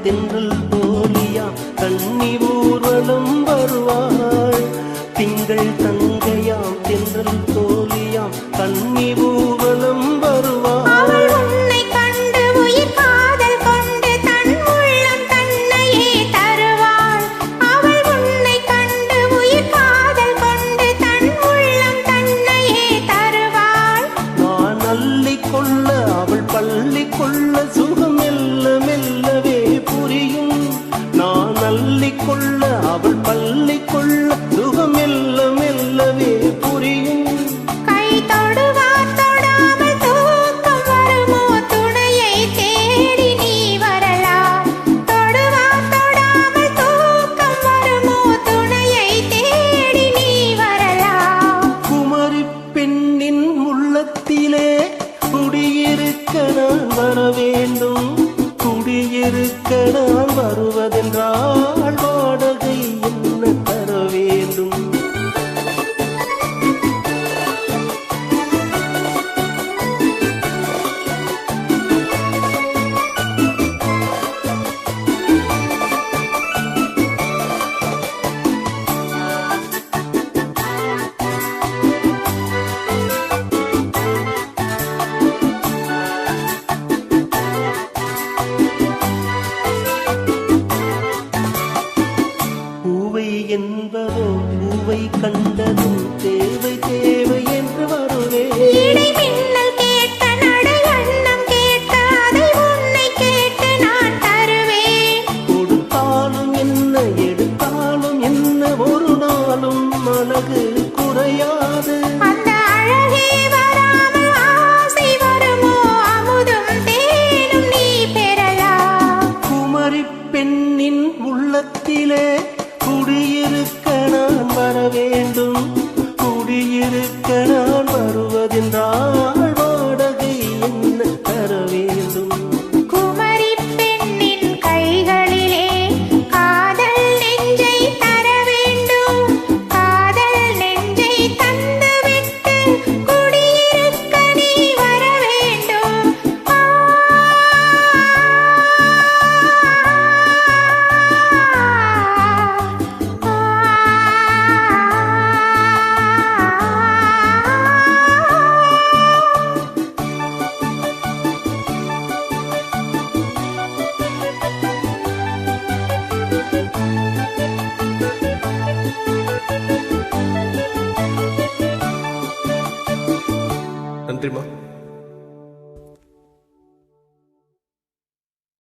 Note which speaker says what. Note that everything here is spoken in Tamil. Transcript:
Speaker 1: தென்றல் தோழியாம் கன்னி ஊர்வலம் வருவாள். திங்கள் தங்கையாம் தென்றல் தோழியாம் கன்னி ஊர்வலம் வருவாள். பள்ளி கொள்ள சுகம் மெல்ல மெல்லவே புரியும். நான் அள்ளி கொள்ள அவள் பள்ளி கொள்ள சுகம் மெல்ல மெல்லவே புரியும்.
Speaker 2: கை தொடுவார் தொடாமல் தூக்கம் வருமோ துணையை தேடி நீ வரலாம். தொடுவார் தொடாமல் தூக்கம் வருமோ துணையை தேடி நீ வரலாம்.
Speaker 1: குமரி பெண்ணின் உள்ளத்திலே குடியிருக்க நான் வர வேண்டும். குடியிருக்க நான் வருவதென்றால் வாடகை என்ன தர வேண்டும். என்பதோ பூவை கண்டதும் தேவை தேவை என்று வருவே.
Speaker 2: மின்னல் கேட்ட நடை அண்ணம் கேட்ட அதை உன்னை கேட்டு நான் தருவேன்.
Speaker 1: கொடுத்தாலும் என்ன எடுத்தாலும் என்ன ஒரு நாளும் அழகு குறையாது.
Speaker 2: அந்த அழகே வராமல் ஆசை வருமோ அமுதும் தேனும் நீ பெறலாம்.
Speaker 1: குமரி பெண்ணின் உள்ளத்திலே குடியிருக்க நான் வர வேண்டும். குடியிருக்க நான் வருவதென்றால்